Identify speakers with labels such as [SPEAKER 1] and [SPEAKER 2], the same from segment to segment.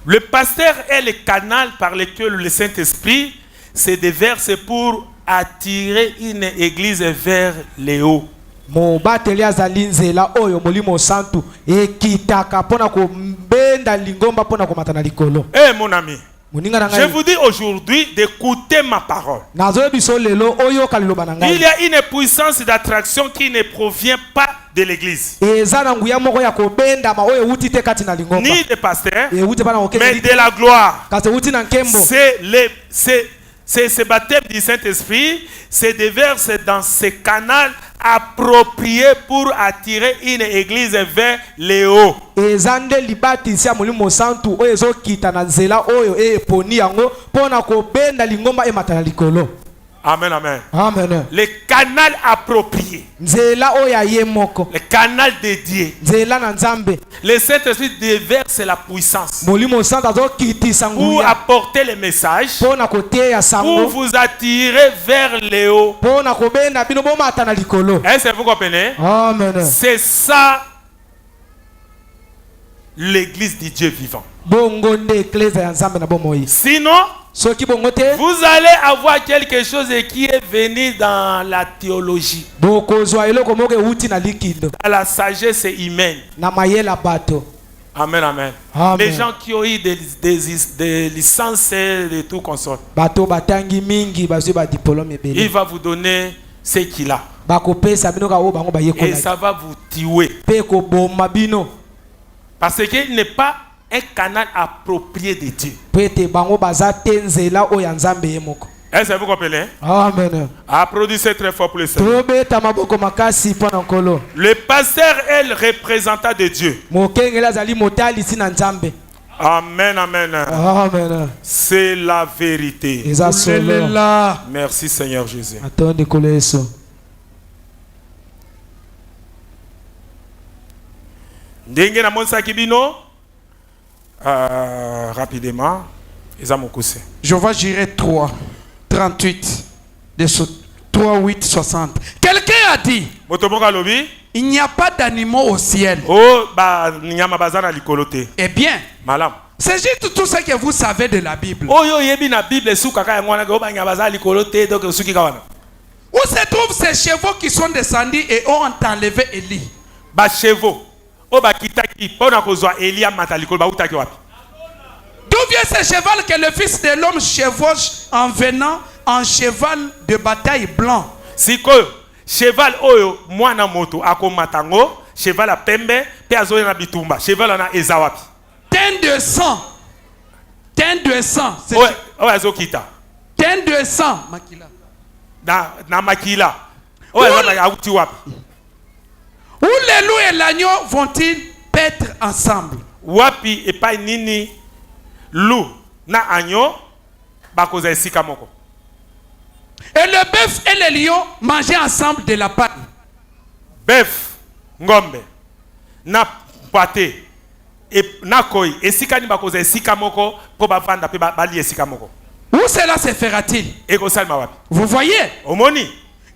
[SPEAKER 1] Le pasteur est le canal par lequel le Saint-Esprit se déverse pour attirer une église vers les hauts.
[SPEAKER 2] mobateli azali nzela oyo molimo santu ekitaka pona kombenda lingomba pona komata na likolo.
[SPEAKER 1] Eh mon ami,
[SPEAKER 2] Moninga na
[SPEAKER 1] je
[SPEAKER 2] ngai
[SPEAKER 1] vous dis aujourd'hui d'écouter ma parole.
[SPEAKER 2] nazoyebi biso lelo oyo kaliloba na
[SPEAKER 1] Il
[SPEAKER 2] ngai
[SPEAKER 1] y a une puissance d'attraction qui ne provient pas de l'église,
[SPEAKER 2] eza na nguya moko ya kobenda ma oyo euti te kati na lingomba
[SPEAKER 1] ni des pasteurs,
[SPEAKER 2] euti bana
[SPEAKER 1] mais
[SPEAKER 2] kokende
[SPEAKER 1] de la gloire.
[SPEAKER 2] kasi euti na nkembo.
[SPEAKER 1] C'est ce baptême du Saint-Esprit se déverse dans ce canal approprié pour attirer une église vers les hauts.
[SPEAKER 2] eza nde libatisi ya molimo santu oyo ezokita na nzela oyo eponi yango pona kobenda lingomba emata na likolo.
[SPEAKER 1] Amen, amen.
[SPEAKER 2] Amen.
[SPEAKER 1] Le canal approprié,
[SPEAKER 2] Nzela oyo ya ye moko,
[SPEAKER 1] le canal dédié.
[SPEAKER 2] nzela na nzambe.
[SPEAKER 1] Le Saint-Esprit déverse la puissance
[SPEAKER 2] Molimo santu azokitisa
[SPEAKER 1] pour
[SPEAKER 2] nguya
[SPEAKER 1] apporter le message,
[SPEAKER 2] pona koteya
[SPEAKER 1] pour
[SPEAKER 2] sango
[SPEAKER 1] vous attirer vers les hauts.
[SPEAKER 2] pona kobenda bino bomata na likolo.
[SPEAKER 1] Est-ce que vous comprenez?
[SPEAKER 2] Amen.
[SPEAKER 1] C'est ça l'église du Dieu vivant.
[SPEAKER 2] Bongo nde eklezia ya nzambe na bomoi.
[SPEAKER 1] Sinon,
[SPEAKER 2] Soki bongo te
[SPEAKER 1] vous allez avoir quelque chose qui est venu dans la théologie,
[SPEAKER 2] bokozwa eloko moko euti na likindo
[SPEAKER 1] dans la sagesse humaine.
[SPEAKER 2] na mayela bato.
[SPEAKER 1] Amen, amen.
[SPEAKER 2] Amen.
[SPEAKER 1] Les gens qui ont eu des licences et tout consort,
[SPEAKER 2] Bato batangi mingi bazwi ba diplôme
[SPEAKER 1] il
[SPEAKER 2] ebele.
[SPEAKER 1] va vous donner ce qu'il a.
[SPEAKER 2] Bakopesa bino ka o bango
[SPEAKER 1] Et
[SPEAKER 2] bayekola.
[SPEAKER 1] ça va vous tuer.
[SPEAKER 2] Pe ko bomba bino.
[SPEAKER 1] Parce qu'il n'est pas un canal approprié de Dieu.
[SPEAKER 2] Pete bango baza te nzela oyo ya nzambe ye moko.
[SPEAKER 1] Est-ce que vous comprenez?
[SPEAKER 2] Amen.
[SPEAKER 1] Applaudissez très fort pour le Seigneur.
[SPEAKER 2] Tobeta maboko makasi pona nkolo.
[SPEAKER 1] Le pasteur est le représentant de Dieu.
[SPEAKER 2] Mokengela azali motalisi na nzambe.
[SPEAKER 1] Amen, amen.
[SPEAKER 2] Amen.
[SPEAKER 1] C'est la vérité.
[SPEAKER 2] Eza solo.
[SPEAKER 1] Merci Seigneur Jésus.
[SPEAKER 2] Atonde kolo Yesu.
[SPEAKER 1] Ndenge na monsa kibino rapidement eza mokuse.
[SPEAKER 3] Jehovah Jireh 3, 38, de 3, 8, 60. Quelqu'un a dit,
[SPEAKER 1] Motoboka lobi,
[SPEAKER 3] il n'y a pas d'animaux au ciel.
[SPEAKER 1] oh ba nyama bazana likolote.
[SPEAKER 3] Eh bien,
[SPEAKER 1] Malam.
[SPEAKER 3] c'est juste tout ce que vous savez de la Bible.
[SPEAKER 1] Oh yo yebi na Bible suka kaya ngwana go ba nyama bazana likolote donc suki kawana.
[SPEAKER 3] Où se trouvent ces chevaux qui sont descendus et ont enlevé Élie?
[SPEAKER 1] Ba chevaux. Oh ba kitaki pona kozwa Elia matalikolo ba utaki wapi?
[SPEAKER 3] D'où vient ce cheval que le Fils de l'homme chevauche en venant en cheval de bataille blanc?
[SPEAKER 1] Sikoyo cheval oyo mwana moto akomatango cheval a pembe pe azoya na bitumba cheval na eza wapi?
[SPEAKER 3] Teint de sang. Teint de sang. C'est
[SPEAKER 1] Oh oh azokita.
[SPEAKER 3] teint de sang. Makila.
[SPEAKER 1] Na makila. Oh eza akuti wapi?
[SPEAKER 3] Où les loups et l'agneau vont-ils paître ensemble?
[SPEAKER 1] Wapi epai nini loup na agneau bakoza esika moko.
[SPEAKER 3] Et le bœuf et le lion mangeaient ensemble de la paille.
[SPEAKER 1] Bœuf ngombe na pate et na koi esika ni bakoza esika moko po bavanda pe bali esika moko.
[SPEAKER 3] Où cela se fera-t-il?
[SPEAKER 1] Eko salma wapi?
[SPEAKER 3] Vous voyez?
[SPEAKER 1] Omoni?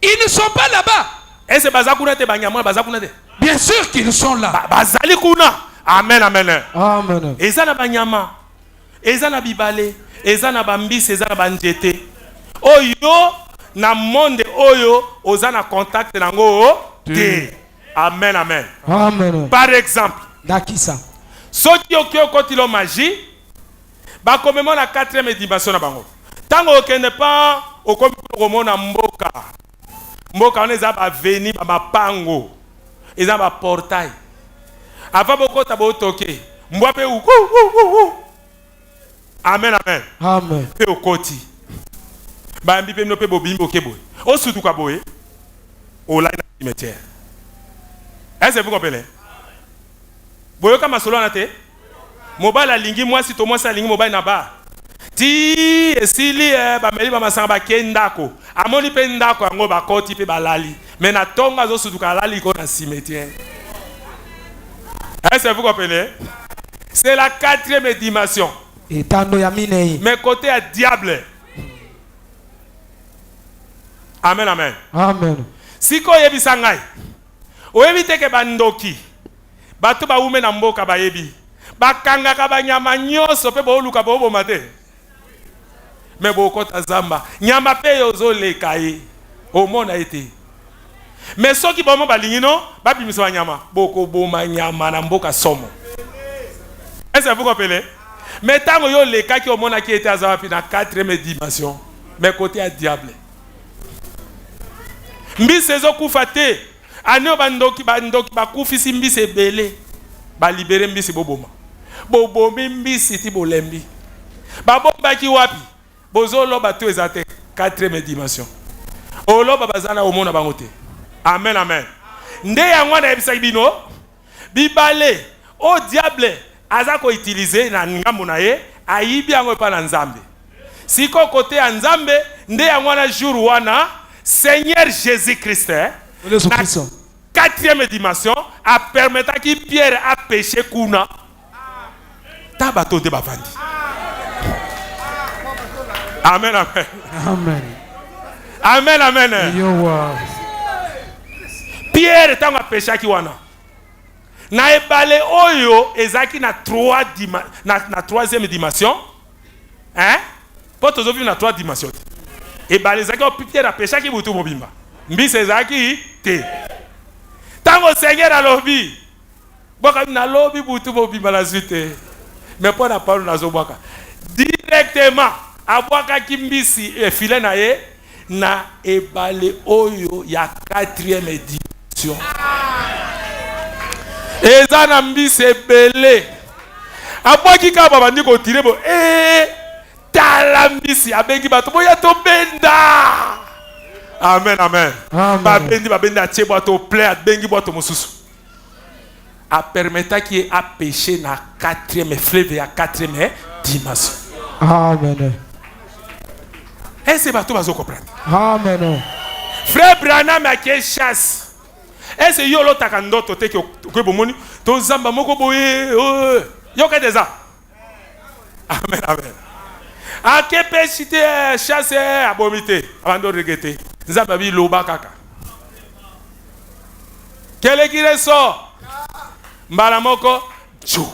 [SPEAKER 3] Ils ne sont pas là-bas.
[SPEAKER 1] Ese bazakuna te banyama bazakuna te.
[SPEAKER 3] Bien sûr qu'ils sont là.
[SPEAKER 1] Bazali kuna. Amen, amen.
[SPEAKER 2] Amen.
[SPEAKER 1] Eza na banyama, eza na bibale, eza na bambisi, eza na banjete. Oyo na monde oyo oza na contact nango te. Amen, amen.
[SPEAKER 2] Amen.
[SPEAKER 1] Par exemple,
[SPEAKER 2] Dakisa.
[SPEAKER 1] soki okoti lo magie, bakomema na 4e dimension na bango. Tango okende pa okomi komona mboka. Mboka wana eza ba veni ba mapango. Eza ba portail. Avant bokota botoke mbwa pe amen, amen.
[SPEAKER 2] Amen.
[SPEAKER 1] Pe okoti bambi pe no pe bobimbo keboy o sutuka boye o la na cimetière. Est-ce que vous comprenez? Boyo kama solo na te mobala lingi mwasi to mwasi lingi mobala na ba ti esili ba meli ba masanga ba kendako amoni pe ndako yango bakoti pe balali mais na tonga zo sutuka lali ko na cimetière. Est-ce que vous comprenez? C'est la 4e dimension.
[SPEAKER 2] Etando ya minei.
[SPEAKER 1] Mais côté à diable. Amen, amen.
[SPEAKER 2] Amen.
[SPEAKER 1] Si ko yebi sangai. Oyebi teke bandoki. Bato ba ume na mboka ba yebi. bakangaka banyama nyonso pe booluka booboma te me bokota zamba nyama pe ozoleka ye omona ye te me soki bomo balingi no babimisa banyama bokoboma nyama na mboka somo. Est-ce que vous comprenez? Mais tant que yo leka ki omona ki ete aza wapi na 4e dimension mais côté à diable mbisi ezokufa te anio bandoki bakufisi mbisi ebele balibere mbisi boboma bobomi mbisi ti bolembi babombaki wapi bozoloba to eza te 4e dimension oloba bazana omona bango te. Amen amen. Nde yango na yebisaki bino bibale o diable aza ko utiliser na ngambo na ye ayibi yango pa na nzambe siko kote ya nzambe nde yango na jour wana Seigneur Jésus-Christ na 4e dimension a permettre ki Pierre a péché kuna tabato de bavandi. Amen amen.
[SPEAKER 2] Amen.
[SPEAKER 1] Amen amen. Pierre tango a péché ki wana na ebale oyo ezaki na 3e dimension hein poto zovi na 3 dimension ebale ezaki Pierre a péché ki butu mobimba mbisi ezaki te tango Seigneur alobi boka na lobi butu mobimba la suite mais pour na parole na zobwaka directement abwaka ki mbisi efile na ye na ebale oyo ya 4e dimension. Eza na mbisi ebele abwaki ka babandi ko tire bo tala mbisi abengi bato boya to benda. Amen amen. Babendi atie boito plein abengi boito mosusu a permettre qui a péché na 4e fleuve ya 4e dimension.
[SPEAKER 2] Amen.
[SPEAKER 1] Est-ce que bato bazo comprendre?
[SPEAKER 2] Amen.
[SPEAKER 1] Frère Branham a qui chasse. Est-ce que yolo takandoto te que bomoni to zamba moko boye yo ka deza. Amen amen. A que péchité chasse abomité abando regretter. Zamba bi loba kaka. Kele kire so mbala moko chu.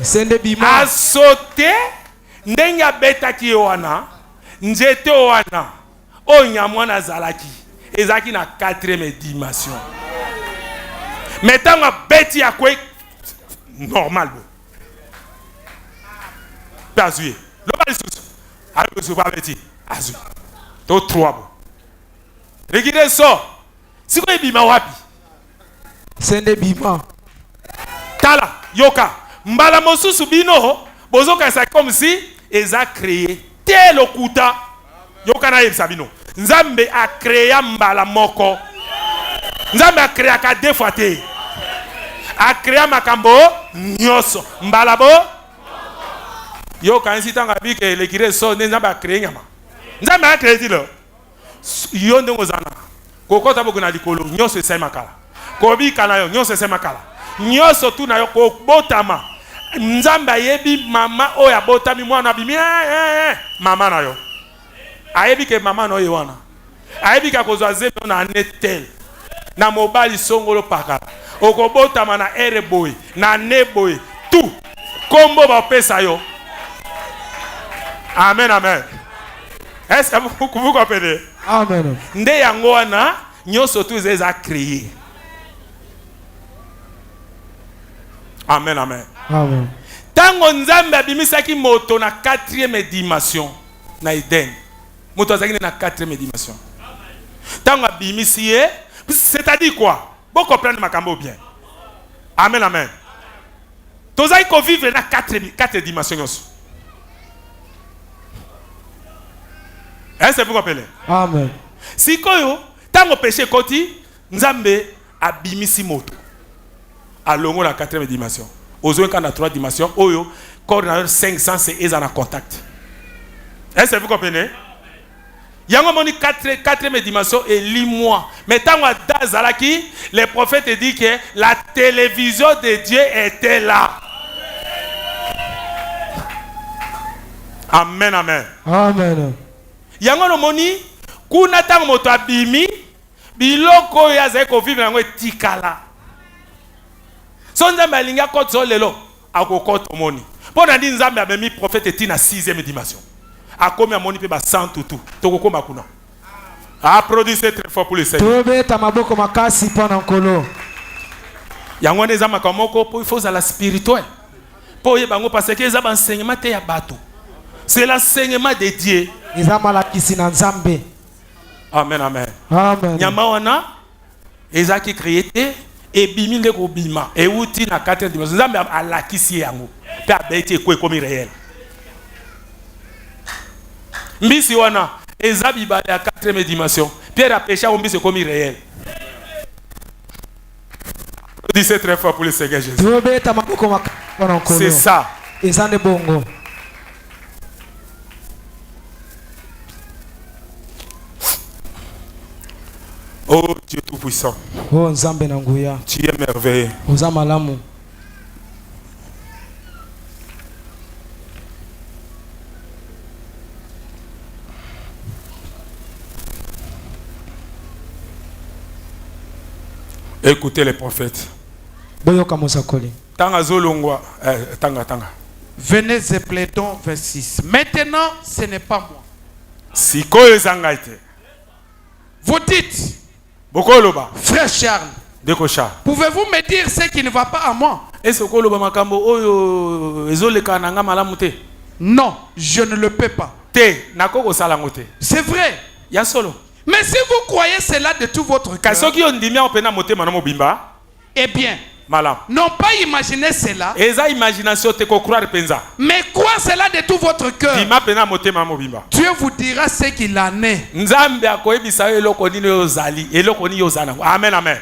[SPEAKER 2] Sende bima.
[SPEAKER 1] A sauté ndenga beta ki wana nzete wana onyamwana zalaki ezaki na 4e dimension. Maintenant, bêti à quoi normal. Azui. Le bal sous. Avec ce pas bêti. Azui. To 3. Regardez ça. Si vous bima wapi.
[SPEAKER 2] Sende bima.
[SPEAKER 1] Tala yoka. Mbala mosusu bino bozoka ça comme si eza créé tel okuta. Yoka na yebisa bino. Nzambe a créé mbala moko. Nzambe a créé ka 2 fois te. A créé makambo nyoso. Mbalabo. Yo quand si tanga bi ke le kire so nzambe a créé nyama. Nzambe a créé dilo. Yo ndongo zana. Kokota boku na likolo nyoso esa makala. Kobi kana yo nyoso esa makala. Nyoso tu na yo ko botama. Nzambe yebi mama oya botami mwana bimi mama na yo. Ayebi ke mama no yewana. Ayebi ka kozwa zeme na netel. Na mobali songolo pakala okobotama na ere boy na neboy tout kombo ba pesa yo. Amen amen. Est-ce que vous comprenez?
[SPEAKER 2] Amen.
[SPEAKER 1] Nde yango wana nyoso tu zeza créé. Amen amen.
[SPEAKER 2] Amen.
[SPEAKER 1] Tango nzambe abimisaki moto na 4e dimension na Eden. Moto azaki na 4e dimension. Tango abimisi ye c'est-à-dire quoi? Vous comprenez ma cambo bien. Amen, amen. Tous les qui vivent dans 4 dimensions. Est-ce que vous comprenez?
[SPEAKER 2] Amen.
[SPEAKER 1] Si koyo, tant que péché koti, nzambe abimisi moto. Alongo na 4e dimension. Ozo quand na 3 dimensions, oyo corps na 500 c'est en contact. Est-ce que vous comprenez? Yango moni 4e dimension et lis-moi. Mais tant que Zalaki, les prophètes disent que la télévision de Dieu était là. Amen, amen.
[SPEAKER 2] Amen.
[SPEAKER 1] Yango no moni, kuna tango moto abimi, biloko ya zeko vivre yango etikala. Sonza malinga kotso lelo, akokota omoni. Pour na di nzambe abemi prophète eti na 6e dimension. Akomi amoni pe ba 100 tout. Tokokoma kuna. Applaudissez très fort pour le Seigneur.
[SPEAKER 2] tobeta maboko makasi mpo na nkolo.
[SPEAKER 1] Yango wana eza makambo moko po il faut la spirituel. Po ye bango parce que eza ba enseignement te ya bato. C'est l'enseignement de Dieu.
[SPEAKER 2] eza malakisi na nzambe.
[SPEAKER 1] Amen, amen.
[SPEAKER 2] Amen.
[SPEAKER 1] Nyama wana eza ki créé te et bimi nde ko bima et uti na 4e dimension. Nzambe alakisi yango. Pe abeti ko ekomi réel. Mbisi wana eza bibale ya 4e dimension. Pierre a péché au mbisi ekomi réel. Disez très fort pour le Seigneur Jésus.
[SPEAKER 2] tobeta maboko makasi mpo na nkolo.
[SPEAKER 1] C'est ça.
[SPEAKER 2] eza nde bongo.
[SPEAKER 1] Oh Dieu tout-puissant.
[SPEAKER 2] o nzambe na nguya.
[SPEAKER 1] Tu es merveilleux.
[SPEAKER 2] oza malamu.
[SPEAKER 1] Écoutez les prophètes.
[SPEAKER 2] boyoka mosakoli.
[SPEAKER 1] Tanga zolongwa. Tanga.
[SPEAKER 3] Venez et plaidons, verset 6. Maintenant, ce n'est pas moi.
[SPEAKER 1] Sikoyo zangaite.
[SPEAKER 3] Vous dites,
[SPEAKER 1] Bokoloba.
[SPEAKER 3] frère Charles,
[SPEAKER 1] Dekosha.
[SPEAKER 3] pouvez-vous me dire ce qui ne va pas à moi?
[SPEAKER 1] Est-ce que koloba makambo oyo ezoleka nanga malamu te?
[SPEAKER 3] Non, je ne le peux pas.
[SPEAKER 1] Te nakoko salango te.
[SPEAKER 3] C'est vrai.
[SPEAKER 1] Ya solo.
[SPEAKER 3] Mais si vous croyez cela de tout votre cœur,
[SPEAKER 1] Kasoki ondimi opena motema na mobimba.
[SPEAKER 3] eh bien,
[SPEAKER 1] Malam.
[SPEAKER 3] non pas imaginer cela,
[SPEAKER 1] Eza imagination te ko croire penza.
[SPEAKER 3] mais croire cela de tout votre cœur.
[SPEAKER 1] Dima pena motema na mobimba.
[SPEAKER 3] Dieu vous dira ce qu'il en est.
[SPEAKER 1] Nzambe akoyebisa yo eloko nini yozali, eloko nini yozana. Amen, amen.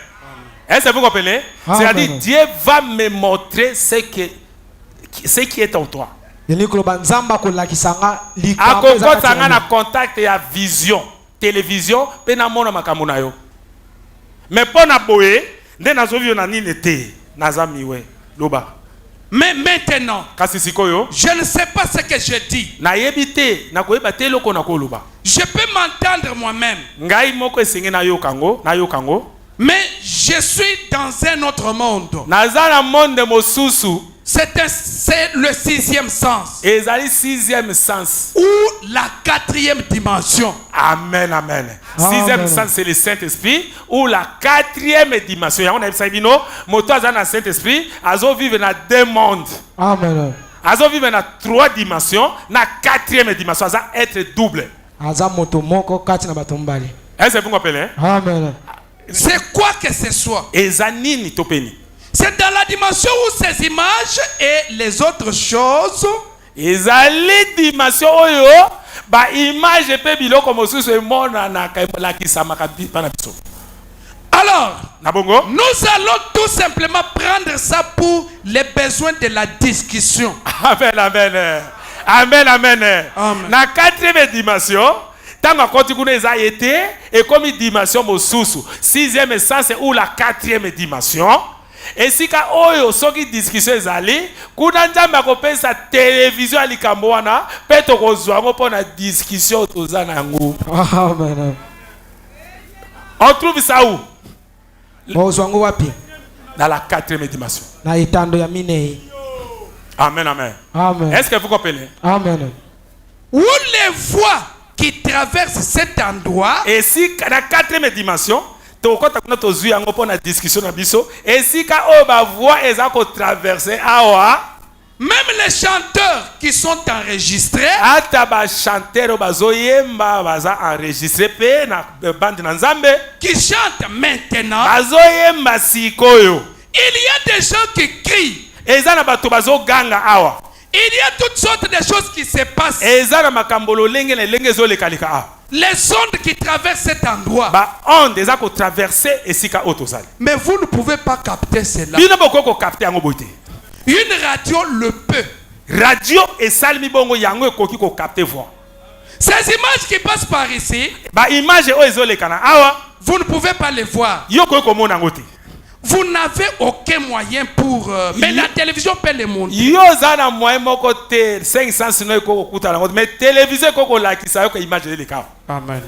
[SPEAKER 1] Est-ce que vous comprenez? C'est-à-dire Dieu va me montrer ce qui est en toi.
[SPEAKER 2] yeli koloba nzambe akolakisanga likambo eza kati
[SPEAKER 1] Akokota nga
[SPEAKER 2] na
[SPEAKER 1] na
[SPEAKER 2] yo.
[SPEAKER 1] contact ya vision, télévision, pe na mona makambo na yo. Mais pona boye, nde nazovi yo na nini te, nazamiwe, loba.
[SPEAKER 3] Mais maintenant,
[SPEAKER 1] Kasi sikoyo,
[SPEAKER 3] je ne sais pas ce que je dis.
[SPEAKER 1] na yebite, na koyeba te loko na koloba.
[SPEAKER 3] Je peux m'entendre moi-même,
[SPEAKER 1] Ngai moko esenge na yo kango.
[SPEAKER 3] mais je suis dans un autre monde.
[SPEAKER 1] Naza na monde mosusu,
[SPEAKER 3] C'est le 6e sens
[SPEAKER 1] ezali 6e sens.
[SPEAKER 3] ou la 4e dimension.
[SPEAKER 1] Amen, amen.
[SPEAKER 2] Amen.
[SPEAKER 1] 6e sens, c'est le Saint-Esprit, ou la 4e dimension. On a dit, moto aza na Saint-Esprit, azo vivre na 2 mondes.
[SPEAKER 2] Amen.
[SPEAKER 1] Azo vivre na 3 dimensions, na 4e dimension, aza être double.
[SPEAKER 2] aza moto moko kati na bato mibale.
[SPEAKER 1] Est-ce que vous comprenez?
[SPEAKER 2] Amen.
[SPEAKER 3] C'est quoi que ce soit.
[SPEAKER 1] Eza nini topeni?
[SPEAKER 3] C'est dans la dimension où ces images et les autres choses
[SPEAKER 1] Ezali dimension oyo, ba image pe biloko mosusu emona na lakisama kabisa na biso.
[SPEAKER 3] Alors,
[SPEAKER 1] Na bongo?
[SPEAKER 3] nous allons tout simplement prendre ça pour les besoins de la discussion.
[SPEAKER 1] Amen, amen. Amen, amen.
[SPEAKER 3] Amen.
[SPEAKER 1] Na 4e dimension, tanga koti kuna eza été et comme dimension mosusu, 6e sens ou la 4e dimension. Et si ka oyo soki discussion ezali, kuna nzambe akopesa télévision ya likambo wana, pe tokozwa ngo pona discussion toza na yango.
[SPEAKER 2] Amen.
[SPEAKER 1] On trouve ça où?
[SPEAKER 2] Ozwa ngo wapi?
[SPEAKER 1] Dans la 4e dimension.
[SPEAKER 2] Na etando ya minei.
[SPEAKER 1] Amen, amen.
[SPEAKER 2] Amen.
[SPEAKER 1] Est-ce que vous comprenez?
[SPEAKER 2] Amen.
[SPEAKER 3] Où les voies qui traversent cet endroit,
[SPEAKER 1] Et si na 4e dimension, tokota kuna tozwi yango pona discussion na biso, et si ka o ba voix eza ko traverser awa,
[SPEAKER 3] même les chanteurs qui sont enregistrés,
[SPEAKER 1] ata ba chanteur bazoyemba baza enregistré pe na bande na Nzambe,
[SPEAKER 3] qui chantent maintenant,
[SPEAKER 1] bazoyemba sikoyo.
[SPEAKER 3] il y a des gens qui crient.
[SPEAKER 1] Eza na bato bazoganga awa.
[SPEAKER 3] Il y a toutes sortes de choses qui se passent.
[SPEAKER 1] Eza na makambolo lenge na lenge zolekalika awa.
[SPEAKER 3] Les ondes qui traversent cet endroit.
[SPEAKER 1] Ba onde eza ko traverser esika otozali.
[SPEAKER 3] Mais vous ne pouvez pas capter cela.
[SPEAKER 1] Bino boko capter yango boite.
[SPEAKER 3] Une radio le peut.
[SPEAKER 1] Radio esalmi bongo yango ekoki ko capter voix.
[SPEAKER 3] Ces images qui passent par ici,
[SPEAKER 1] Ba image o ezolekana awa,
[SPEAKER 3] vous ne pouvez pas les voir.
[SPEAKER 1] yo ko komona ngote.
[SPEAKER 3] Vous n'avez aucun moyen pour... mais la télévision peut les montrer.
[SPEAKER 1] Yo zana moyen moko te 500 sino ko kuta la mais télévision ko lakisa yo ko image le ka.
[SPEAKER 3] Amen.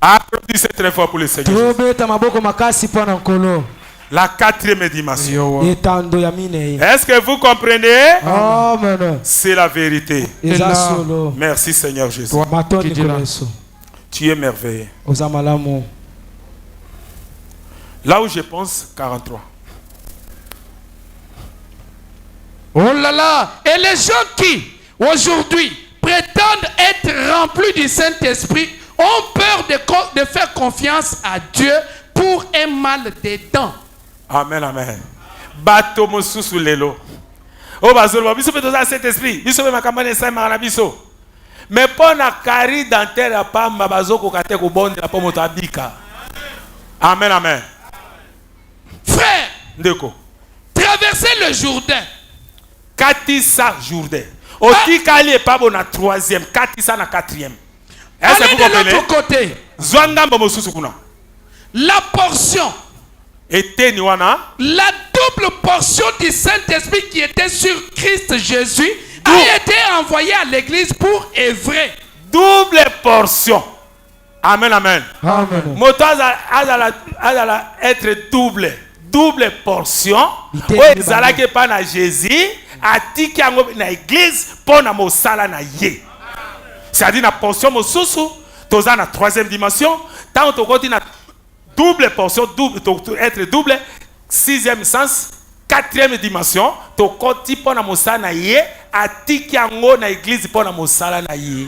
[SPEAKER 1] Applaudissez très fort pour le Seigneur.
[SPEAKER 2] Tobeta maboko makasi mpo na nkolo.
[SPEAKER 1] La quatrième dimension.
[SPEAKER 2] etando ya minei.
[SPEAKER 1] Est-ce que vous comprenez?
[SPEAKER 2] Amen.
[SPEAKER 1] C'est la vérité.
[SPEAKER 2] Eza solo.
[SPEAKER 1] Merci Seigneur Jésus.
[SPEAKER 2] Matoni koleso.
[SPEAKER 1] Tu es merveilleux.
[SPEAKER 2] Oza malamu.
[SPEAKER 1] Là où je pense, 43.
[SPEAKER 3] Oh là là. Et les gens qui, aujourd'hui, prétendent être remplis du Saint-Esprit ont peur de faire confiance à Dieu pour un mal des dents.
[SPEAKER 1] Amen, amen. Bato mosusu lelo. O bazolo biso pe toza Saint-Esprit. Biso pe makamane sa mara biso. Mais pona kari dentaire ya pamba bazoko kate ko bonde la pomo tabika. Amen, amen.
[SPEAKER 3] Frère,
[SPEAKER 1] Ndeko.
[SPEAKER 3] traverser le Jourdain.
[SPEAKER 1] Katisa Jourdain. Oti kali e pas bon na 3e, katisa na 4e. Est-ce que
[SPEAKER 3] Allez
[SPEAKER 1] vous
[SPEAKER 3] de
[SPEAKER 1] comprenez?
[SPEAKER 3] l'autre côté.
[SPEAKER 1] Zwangamba mosusu kuna.
[SPEAKER 3] La portion,
[SPEAKER 1] Eteni wana.
[SPEAKER 3] la double portion du Saint-Esprit qui était sur Christ Jésus a été envoyée à l'église pour œuvrer.
[SPEAKER 1] Double portion. Amen, amen.
[SPEAKER 2] Amen.
[SPEAKER 1] Moto azala être double. Double portion.
[SPEAKER 2] Ite
[SPEAKER 1] O
[SPEAKER 2] ni
[SPEAKER 1] ezala ke pa na Jésus. Atiki yango na église pour na mosala na ye. C'est-à-dire na portion mosusu. Toza na 3e dimension. Tant to koti na double portion. Double, être double. 6e sens. 4e dimension. To koti pour na mosala na ye. Atiki yango na église pour na mosala na ye.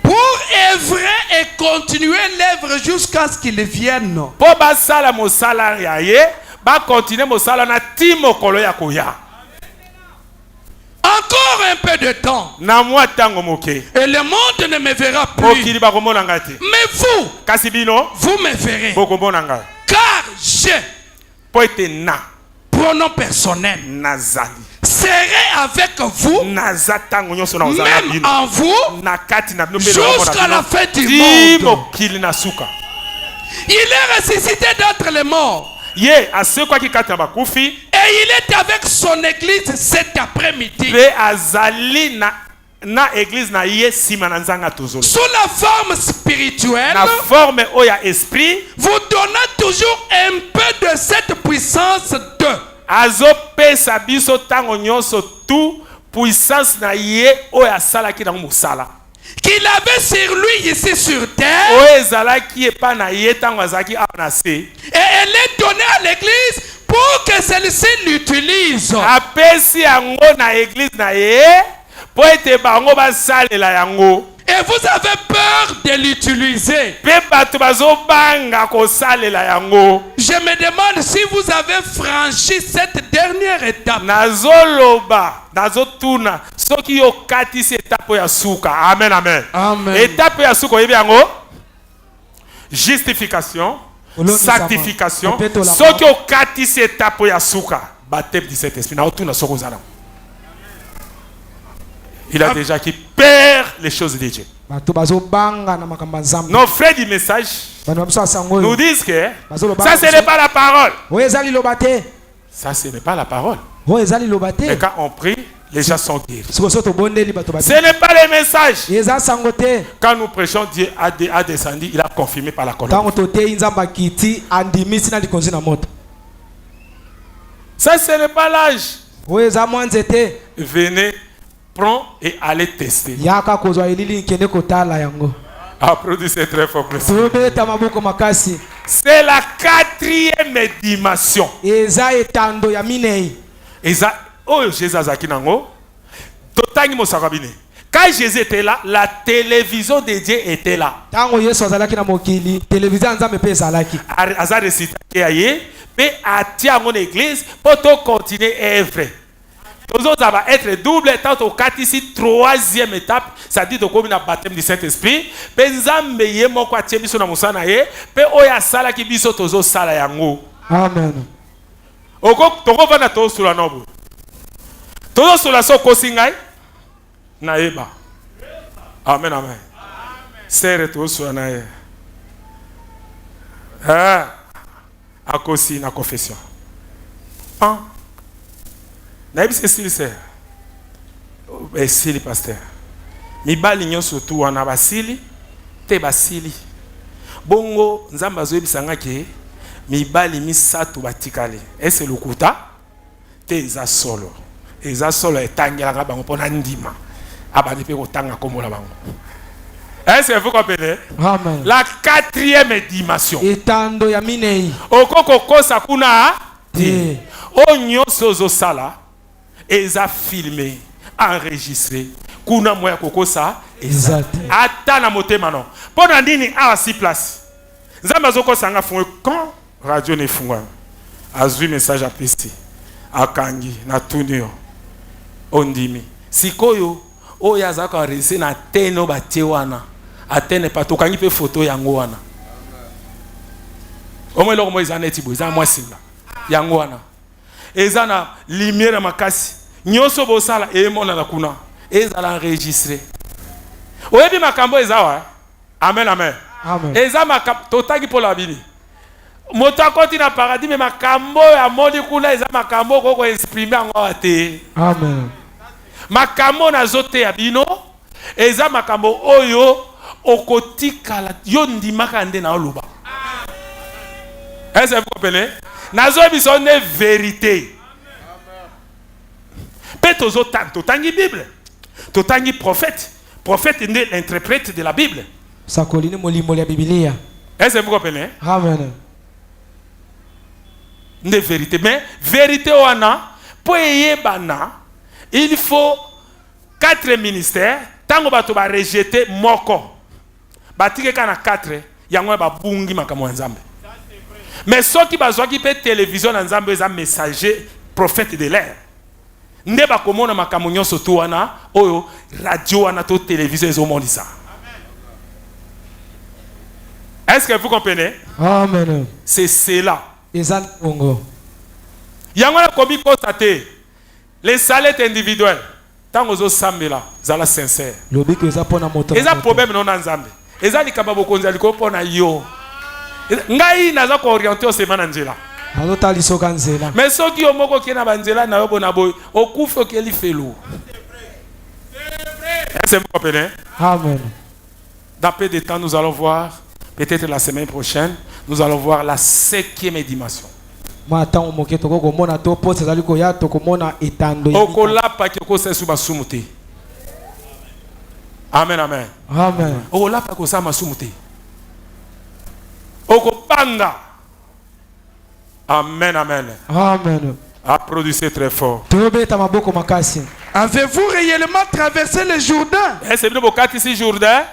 [SPEAKER 3] Pour œuvrer et continuer l'œuvre jusqu'à ce qu'il vienne.
[SPEAKER 1] Po basala mosala ya ye, ba continuer mosala na timo kolo ya koya.
[SPEAKER 3] Encore un peu de temps.
[SPEAKER 1] Na mwa tango moke.
[SPEAKER 3] Et le monde ne me verra plus.
[SPEAKER 1] Okili ba komona ngati.
[SPEAKER 3] Mais vous,
[SPEAKER 1] Kasi bino,
[SPEAKER 3] vous me verrez.
[SPEAKER 1] bo komona nga.
[SPEAKER 3] Car je,
[SPEAKER 1] Po ete na
[SPEAKER 3] pronom personnel,
[SPEAKER 1] nazali.
[SPEAKER 3] serai avec vous,
[SPEAKER 1] Naza tango nyonso na ozala
[SPEAKER 3] même
[SPEAKER 1] bino.
[SPEAKER 3] en vous,
[SPEAKER 1] Na kati na bino pe
[SPEAKER 3] jusqu'à la fin du
[SPEAKER 1] Timo
[SPEAKER 3] monde.
[SPEAKER 1] kili na suka.
[SPEAKER 3] Il est ressuscité d'entre les morts.
[SPEAKER 1] Ye asekwa ki kati na bakufi,
[SPEAKER 3] Et il est avec son église cet après-midi.
[SPEAKER 1] pe azali na église na ye sima na nzanga tozolo.
[SPEAKER 3] Sous la forme spirituelle,
[SPEAKER 1] Na forme oya esprit,
[SPEAKER 3] vous donnant toujours un peu de cette puissance de.
[SPEAKER 1] azo pesa biso tango nyonso tout puissance na ye oyo asalaki nango mosala
[SPEAKER 3] Qu'il avait sur lui ici sur terre.
[SPEAKER 1] oyo ezalaki epa na ye ntango azalaki awa na se.
[SPEAKER 3] Et elle est donnée à l'église pour que celle-ci l'utilise.
[SPEAKER 1] apesi yango na église na ye po ete bango basalela yango
[SPEAKER 3] Et vous avez peur de l'utiliser.
[SPEAKER 1] mpe bato bazobanga kosalela yango.
[SPEAKER 3] Je me demande si vous avez franchi cette dernière étape.
[SPEAKER 1] nazoloba nazotuna soki okatisi etape oyo ya suka. Amen, amen.
[SPEAKER 3] Amen.
[SPEAKER 1] Etape ya suka oyebi yango justification, sanctification.
[SPEAKER 2] Répète-la.
[SPEAKER 1] Soki okatisi etape oyo ya suka baptême du Saint-Esprit naotuna soki ozala. Il a déjà qui perd les choses de Dieu.
[SPEAKER 2] Bato bazobanga na makambo ya Nzambe.
[SPEAKER 1] Nos frères du message
[SPEAKER 2] Bano babiso asango
[SPEAKER 1] nous
[SPEAKER 2] oyo.
[SPEAKER 1] disent que
[SPEAKER 2] Bazoloba
[SPEAKER 1] ça ce n'est pas la parole.
[SPEAKER 2] Oyo ezali loba te.
[SPEAKER 1] Ça ce n'est pas la parole.
[SPEAKER 2] Oyo ezali loba
[SPEAKER 1] Et
[SPEAKER 2] te.
[SPEAKER 1] quand on prie, les gens sont guéris.
[SPEAKER 2] Siko so tobondeli bato
[SPEAKER 1] Ce
[SPEAKER 2] babi.
[SPEAKER 1] n'est pas le message.
[SPEAKER 2] Eza sango te.
[SPEAKER 1] Quand nous prêchons, Dieu a descendu, il a confirmé par la colonne.
[SPEAKER 2] Tango toteyi Nzambe akiti andimisi na likonzi na moto.
[SPEAKER 1] Ça, ce n'est pas l'âge.
[SPEAKER 2] Oyo eza mwa nzete.
[SPEAKER 1] Venez, prends et allez tester.
[SPEAKER 2] Yaka kozwa elili nkende kotala yango.
[SPEAKER 1] Applaudissez très fort.
[SPEAKER 2] Tobeta maboko makasi.
[SPEAKER 1] C'est la 4e dimension.
[SPEAKER 2] Eza etando ya minei.
[SPEAKER 1] Oh, Jésus azaki nango. Totangi mosakabine. Quand Jésus était là, la télévision de Dieu était là.
[SPEAKER 2] Tango Yesu azalaki na mokili, télévision ya Nzambe pe ezalaki.
[SPEAKER 1] Aza récité aye, mais atia mon église pour to continuer œuvre. Tous autres va être double tant au 4e étape, ça dit de comme na baptême du Saint-Esprit, pe Nzambe ye moko atie biso na musana ye, pe oya sala ki biso tozo sala yango.
[SPEAKER 2] Amen.
[SPEAKER 1] Oko toko vana to sula nobu. Tozo sula so kosingai na eba. Amen, amen. Sere to sula na ye. Ah, akosi na confession. Ah. Naïb c'est style c'est. Sili pasteur. Mibali nyonso tu wana basili te basili. Bongo Nzamba zoyebisanga ke mibali misato batikali. Est-ce lokuta? Te eza solo. Eza solo etangelaka bango pona ndima. Abandi pe kotanga kombola bango. Est-ce que vous comprenez?
[SPEAKER 2] Amen.
[SPEAKER 1] La quatrième dimension.
[SPEAKER 2] Etando ya minei.
[SPEAKER 1] Okoko kosa kuna
[SPEAKER 2] Te.
[SPEAKER 1] onyo sozo sala eza filmé, enregistré. Kuna moya kokosa eza
[SPEAKER 2] Exact.
[SPEAKER 1] ata na motema non. Pona ndini a 6 places. Nzamba zoko sanga fungwe quand radio ne fungwa. Azui message à pesti. Akangi na tunio. Ondimi. Sikoyo oya zaka rese na teno batie wana. Atene patokangi pe photo yango wana. Omwe loko moiza neti bo, eza mwasinga. Yango wana. Eza na lumière makasi. Nyoso bosala emona na kuna. Eza la enregistré. Oyebi makambo eza wa. Amen amen.
[SPEAKER 2] Amen.
[SPEAKER 1] Eza makambo totaki po la bini. Moto akoti na paradis me makambo ya moni kuna eza makambo koko exprimer ngo ate.
[SPEAKER 2] Amen.
[SPEAKER 1] Makambo na zote ya bino eza makambo oyo okotikala yo ndimaka nde na oluba. Est-ce que vous comprenez? Nazo biso ne vérité. Peut tozo tangi Bible. Totangi prophète. Prophète est l'interprète de la Bible.
[SPEAKER 2] Sakolini molimo ya Biblia.
[SPEAKER 1] Est-ce que vous comprenez?
[SPEAKER 2] Amen.
[SPEAKER 1] De vérité. Mais vérité wana pour yebana, il faut 4 ministères. Tango bato ba rejeter moko. Batike kana 4 yango ba bungi makambo nzambe. Mais ceux qui bazwa ki pe télévision na nzambe eza messager prophète de l'air. Nde ba komona makambo nyonso to wana oyo radio wana to télévision ezo mondisa. Est-ce que vous comprenez?
[SPEAKER 2] Amen.
[SPEAKER 1] C'est cela.
[SPEAKER 2] Ezan Congo.
[SPEAKER 1] Yango na komi constater les salaires individuels. Tango zo sambela zala sincère.
[SPEAKER 2] Lobi que eza pona moto.
[SPEAKER 1] Eza problème non na nzambe. Eza likaba bokonza liko pona yo. Ngai naza ko orienter au semana nzela.
[SPEAKER 2] Alo tali soka nzela.
[SPEAKER 1] Mais soki yo moko ki na banzela na yo bona boy, okufa okeli felo. Est-ce que vous comprenez?
[SPEAKER 2] Amen.
[SPEAKER 1] Dans peu de temps nous allons voir, peut-être la semaine prochaine, nous allons voir la 5e dimension.
[SPEAKER 2] Matango moke toko komona to poste ezali ko ya to komona etando ya.
[SPEAKER 1] Okolapa ki ko sesu basumuti. Amen amen.
[SPEAKER 2] Amen.
[SPEAKER 1] Okolapa ko sa masumuti. Okopanga. Amen amen.
[SPEAKER 2] Amen.
[SPEAKER 1] Applaudissez très fort.
[SPEAKER 2] Tobeta maboko makasi.
[SPEAKER 3] Avez-vous réellement traversé le Jourdain?
[SPEAKER 1] Est-ce que vous avez ici Jourdain?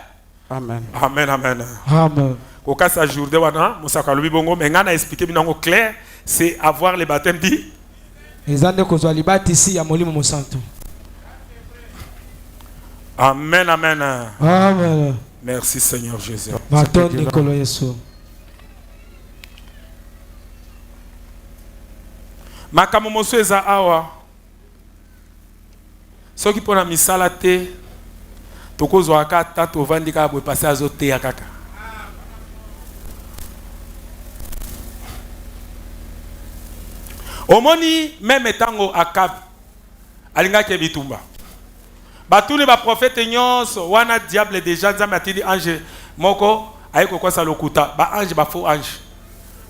[SPEAKER 3] Amen.
[SPEAKER 1] Amen amen.
[SPEAKER 2] Amen.
[SPEAKER 1] Kokasa Jourdain wana musaka lobi bongo mais ngana expliquer binango clair, c'est avoir le baptême dit.
[SPEAKER 2] Ezande kozwa libati si ya molimo mosantu.
[SPEAKER 1] Amen amen.
[SPEAKER 2] Amen.
[SPEAKER 1] Merci Seigneur Jésus.
[SPEAKER 2] Maton Nikolo Yesu.
[SPEAKER 1] Makambo moso eza awa. Soki pona misala te tokozwa ka ta tovandi ka boye passer azote ya kaka. Omoni même tango Akab alinga ke bitumba. Batuni ba prophète nyonso wana diable déjà nzambe atindi ange moko ayeko kwasa lokuta ba ange ba faux ange.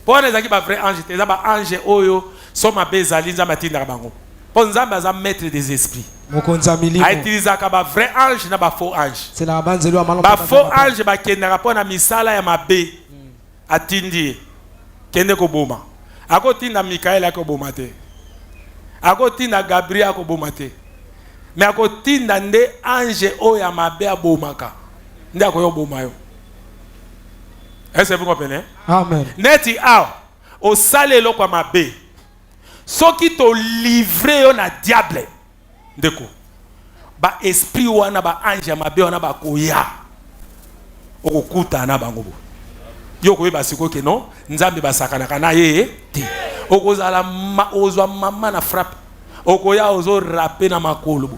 [SPEAKER 1] Pona ezaki ba vrai ange te ba ange oyo soma bezali nzambe atindaka bango. Po nzambe aza maître des esprits.
[SPEAKER 2] Mokonza milimo.
[SPEAKER 1] A utilisaka ba vrai ange na ba faux ange.
[SPEAKER 2] C'est la banzelo amalo.
[SPEAKER 1] Ba faux ange ba kendaka pona misala ya mabe. Atindi kende ko boma. Akotinda Mikael akoboma te. Akotinda Gabriel akoboma te. Mais akotinda nde ange oya mabe abomaka. Nde akoyo boma yo. Est-ce que vous comprenez?
[SPEAKER 2] Amen.
[SPEAKER 1] Neti ao o sale eloko mabe. Soki to livrer yo na diable. Ndeko. Ba esprit wana ba ange mabe wana ba koya. Okokuta na bango. Yoko yeba siko ke non nzambe basakana kana ye te okozala ozwa mama na frappe okoya ozo rapper na makolo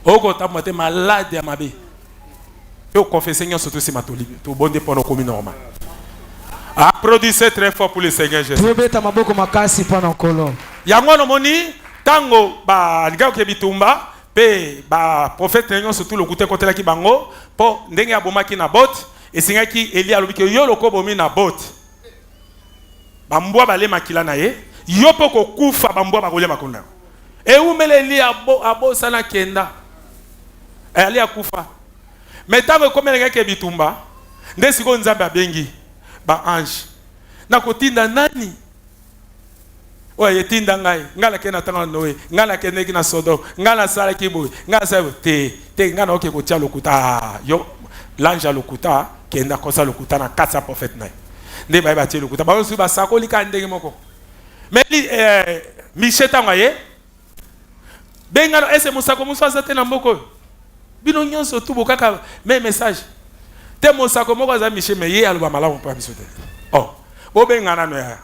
[SPEAKER 1] oko tamate malade ya mabe yo confesser nyonso to simatoli to bonde pono komi normal. Applaudissez très fort pour le Seigneur Jésus.
[SPEAKER 2] Tobeta maboko makasi pona nkolo.
[SPEAKER 1] Yango no moni tango ba liga ke bitumba pe ba prophète nyonso to lokute kotela ki bango po ndenge ya bomaki na bot. Et c'est qui Elia alobi que yo loko bomi na bot. bambwa bale makila na ye yo po ko kufa bambwa ba kolia makunda e umele li abo sana kenda ali akufa metango komele ke bitumba ndesi ko nzambe abengi ba ange na kotinda nani oye tinda ngai ngala ke na tanga noe ngala ke neki na sodo ngala sala kibo ngala sala te ngana oke ko tia lokuta yo l'ange lokuta kenda kosa lokuta na katsa prophète na nde ba tie lokuta ba so ba sakoli ka ndenge moko mais micheta ngaye benga ese musako musasa te na mboko bino nyonso tu bokaka même message te musako moko za miche me ye aloba malamu pa biso te oh bo benga na no ya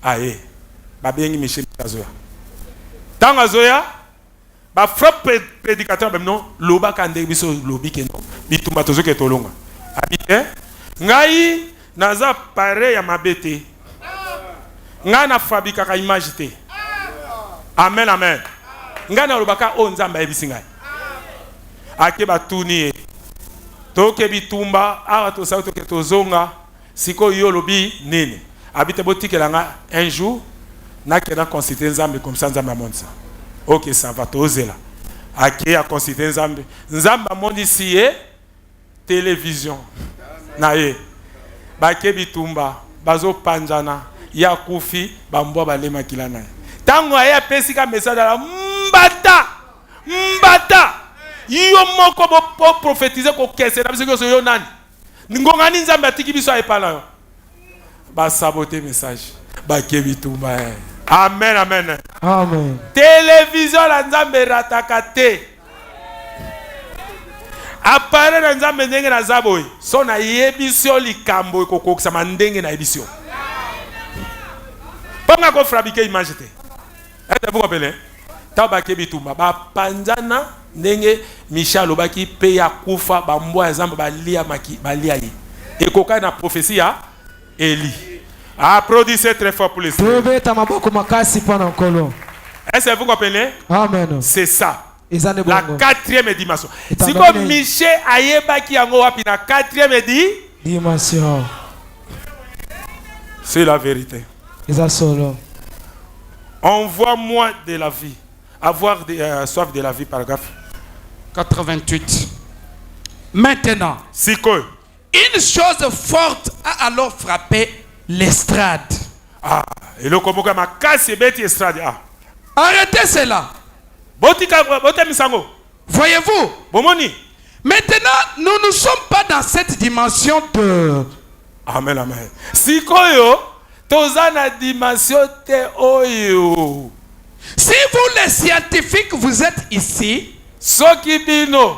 [SPEAKER 1] aye ba bengi miche azoya tanga zoya ba frappe prédicateur même non loba ka ndenge biso lobi ke no bitumba tozoke tolonga habite ngai naza pare ya mabete nga na fabrika ka image te amen amen nga na lobaka o nzamba ebisi ngai ake batuni toke bitumba awa to sa to ke tozonga siko yo lobi nini habite botikela nga un jour na kena consulter nzambe comme ça nzambe amonde ça ok ça va tozela ake a consulter nzambe amonde ici télévision na ye bake bitumba bazo panjana ya kufi bambwa balema kila na tango aya pesika message la mbata yo moko bo prophétiser ko kese na biso yo nani ngonga ni nzambe atiki biso ay pala yo ba saboter message bake bitumba amen amen
[SPEAKER 2] Amen.
[SPEAKER 1] télévision la nzambe rataka te apare na nzambe ndenge na zaboy so na yebisio likambo kokokisa mandenge na yebisio ponga ko fabriquer image te ete vous rappelez taba kebitumba ba panzana ndenge Michel obaki pe ya kufa bambwa ya nzambe balia maki balia yi ekoka na prophétie ya Eli. Applaudissez très fort pour les Seigneurs. Est-ce que vous comprenez?
[SPEAKER 2] Amen.
[SPEAKER 1] C'est ça. La quatrième dimension. Si comme Michel ayeba ki yango wapi na quatrième
[SPEAKER 2] dimension.
[SPEAKER 1] C'est la vérité. Envoie-moi de la vie. Avoir soif de la vie, paragraphe
[SPEAKER 3] 88. Maintenant, une chose forte a alors frappé l'estrade.
[SPEAKER 1] Ah, et le komoka ma casse beti estrade. Ah.
[SPEAKER 3] Arrêtez cela. Voyez-vous?
[SPEAKER 1] Bomoni.
[SPEAKER 3] Maintenant, nous ne sommes pas dans cette dimension de...
[SPEAKER 1] Amen, amen. Si koyo, tozana dimension te oyo.
[SPEAKER 3] Si vous les scientifiques, vous êtes ici.
[SPEAKER 1] Soki bino,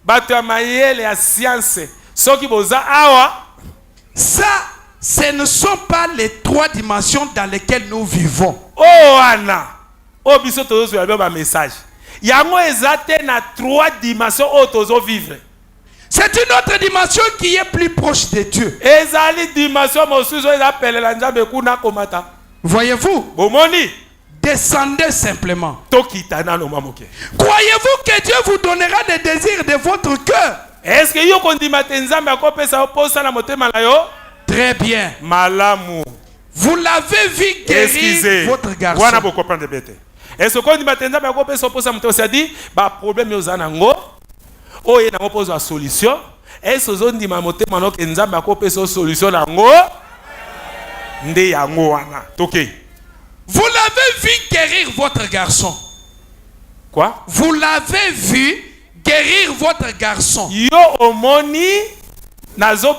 [SPEAKER 1] batamayele ya science. Soki boza awa.
[SPEAKER 3] Ça, ce ne sont pas les trois dimensions dans lesquelles nous vivons.
[SPEAKER 1] Oh Anna. Oh biso tozo ya ba message. Yango ezate na trois dimensions o tozo vivre.
[SPEAKER 3] C'est une autre dimension qui est plus proche de Dieu.
[SPEAKER 1] Ezali dimension mosuzo ezapele la nzambe kuna komata.
[SPEAKER 3] Voyez-vous?
[SPEAKER 1] Bomoni.
[SPEAKER 3] Descendez simplement.
[SPEAKER 1] Croyez-vous
[SPEAKER 3] que Dieu vous donnera des désirs de votre cœur?
[SPEAKER 1] Est-ce que yo kondimate nzambe akopesa oposa na motema na yo?
[SPEAKER 3] Très bien.
[SPEAKER 1] Malamu.
[SPEAKER 3] Vous l'avez vu guérir votre garçon.
[SPEAKER 1] Wana bo comprendre bête. Est-ce que kondimate nzambe akopesa oposa motema ça dit ba problème yo zana ngo oye na opose la solution. Est-ce que ondima motema no ke nzambe akopesa solution na ngo? Nde yango wana. Toke.
[SPEAKER 3] Vous l'avez vu guérir votre garçon.
[SPEAKER 1] Quoi?
[SPEAKER 3] Vous l'avez vu guérir votre garçon.
[SPEAKER 1] Yo omoni nazo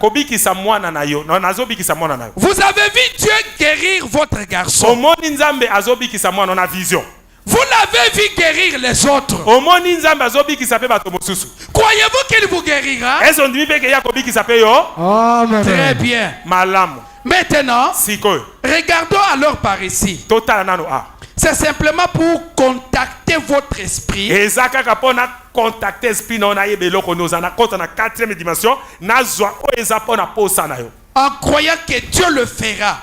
[SPEAKER 1] kobiki sa mwana na yo. No nazo biki sa mwana na yo.
[SPEAKER 3] Vous avez vu Dieu guérir votre garçon.
[SPEAKER 1] Omoni nzambe azobiki sa mwana na vision.
[SPEAKER 3] Vous l'avez vu guérir les autres.
[SPEAKER 1] Omoni nzambe azobiki sa pe bato mosusu.
[SPEAKER 3] Croyez-vous qu'il vous guérira?
[SPEAKER 1] Est-ce on dit que ya kobiki sa pe yo?
[SPEAKER 2] Amen.
[SPEAKER 3] Très bien.
[SPEAKER 1] Malamu.
[SPEAKER 3] Maintenant, regardons alors par ici. C'est simplement pour contacter votre esprit.
[SPEAKER 1] Contacter l'esprit en quatrième dimension.
[SPEAKER 3] En croyant que Dieu le fera.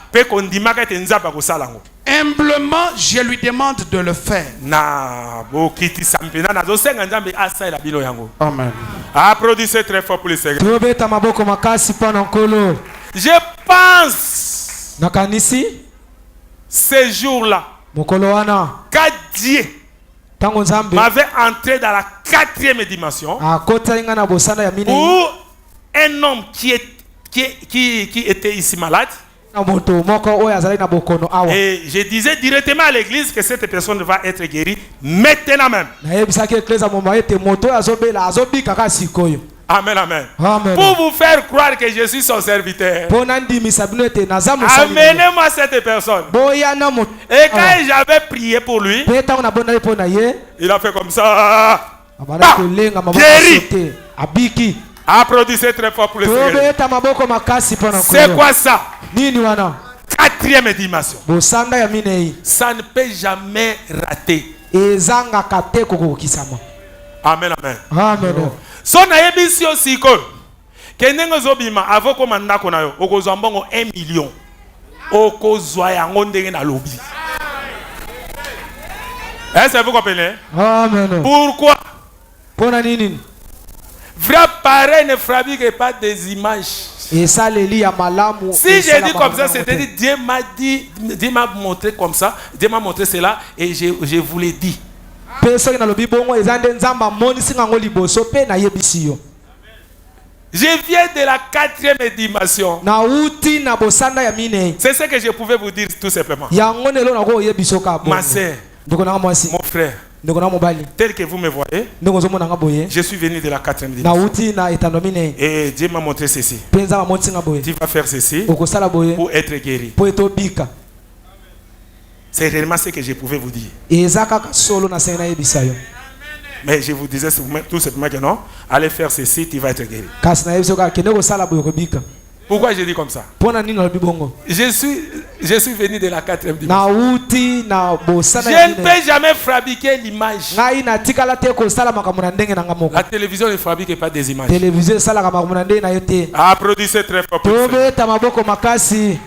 [SPEAKER 3] Humblement, je lui demande de le faire.
[SPEAKER 1] Amen. Applaudissez très fort pour les Seigneurs. Je pense
[SPEAKER 2] nakanisi
[SPEAKER 1] ce jour-là,
[SPEAKER 2] mokolo wana
[SPEAKER 1] quand Dieu
[SPEAKER 2] tango nzambe
[SPEAKER 1] m'avait entré dans la 4e dimension,
[SPEAKER 2] akota inga na bosanda ya mine
[SPEAKER 1] où un homme qui était ici malade,
[SPEAKER 2] na moto moko oyo azali na bokono awa
[SPEAKER 1] et je disais directement à l'église que cette personne va être guérie maintenant même.
[SPEAKER 2] nayebisaki eklesa moma ete moto oyo azobela azobika kaka sikoyo.
[SPEAKER 1] Amen, amen.
[SPEAKER 2] Amen.
[SPEAKER 1] Pour vous faire croire que je suis son serviteur,
[SPEAKER 2] mpo nandimisa bino ete naza mosali
[SPEAKER 1] amenez-moi cette personne.
[SPEAKER 2] boyana moto
[SPEAKER 1] Et quand j'avais prié pour lui,
[SPEAKER 2] mpe ntango nabondaki mpo na ye
[SPEAKER 1] il a fait comme ça.
[SPEAKER 2] abanda kolenga mama
[SPEAKER 1] Guéri.
[SPEAKER 2] te abiki.
[SPEAKER 1] Applaudissez très fort pour le Seigneur.
[SPEAKER 2] tobeta maboko makasi mpo na
[SPEAKER 1] C'est quoi ça?
[SPEAKER 2] nini wana
[SPEAKER 1] 4e dimension.
[SPEAKER 2] bosanda ya minei
[SPEAKER 1] Ça ne peut jamais rater.
[SPEAKER 2] ezangaka te kokokisama.
[SPEAKER 1] Amen, amen.
[SPEAKER 2] Amen.
[SPEAKER 1] So na yebisi aussi ko ke ndenge zobima avant koma ndako na yo okozwa mbongo 1 million okozwa yango ndenge na lobi. Est-ce que vous comprenez?
[SPEAKER 2] Amen.
[SPEAKER 1] Pourquoi?
[SPEAKER 2] Pona nini?
[SPEAKER 1] Vrai pareil ne fabrique pas des images.
[SPEAKER 2] esaleli ya malamu.
[SPEAKER 1] Si j'ai dit comme ça, c'est-à-dire Dieu m'a montré comme ça, Dieu m'a montré cela et je vous l'ai dit.
[SPEAKER 2] Pe soki na lobi bongo ezande nzamba monisi ngango liboso pe na yebisi yo.
[SPEAKER 1] Je viens de la 4e dimension.
[SPEAKER 2] Na uti na bosanda ya mine.
[SPEAKER 1] C'est ce que je pouvais vous dire tout simplement.
[SPEAKER 2] Yango nelo na ko yebiso ka bongo.
[SPEAKER 1] Ma sœur,
[SPEAKER 2] ndeko na mwasi.
[SPEAKER 1] mon frère,
[SPEAKER 2] ndeko na mobali.
[SPEAKER 1] tel que vous me voyez,
[SPEAKER 2] ndeko zo mona ngaboye.
[SPEAKER 1] je suis venu de la 4e
[SPEAKER 2] Na
[SPEAKER 1] dimension.
[SPEAKER 2] uti na etando mine.
[SPEAKER 1] Et Dieu m'a montré ceci.
[SPEAKER 2] Penza monsi ngaboye.
[SPEAKER 1] Tu vas faire ceci
[SPEAKER 2] Okosala boye.
[SPEAKER 1] pour être guéri.
[SPEAKER 2] Po etobika.
[SPEAKER 1] C'est réellement ce que je pouvais vous dire.
[SPEAKER 2] Ezaka ka solo na sena yebisa yo.
[SPEAKER 1] Mais je vous disais tout simplement que non, allez faire ceci, tu vas être guéri.
[SPEAKER 2] Kasi na yebiso ka kende kosala boye kobika.
[SPEAKER 1] Pourquoi je dis comme ça?
[SPEAKER 2] Pona nini na lobi bongo?
[SPEAKER 1] Je suis venu de la 4e dimension.
[SPEAKER 2] Na uti na bosanda
[SPEAKER 1] Je
[SPEAKER 2] ya
[SPEAKER 1] ne
[SPEAKER 2] mine.
[SPEAKER 1] peux jamais fabriquer l'image.
[SPEAKER 2] Ngai na tikala te kosala makambo na ndenge na ngamoko.
[SPEAKER 1] La télévision ne fabrique pas des images.
[SPEAKER 2] Télévision esalaka makambo na ndenge na yo te.
[SPEAKER 1] Applaudissez très fort pour ça.
[SPEAKER 2] Tobeta maboko makasi.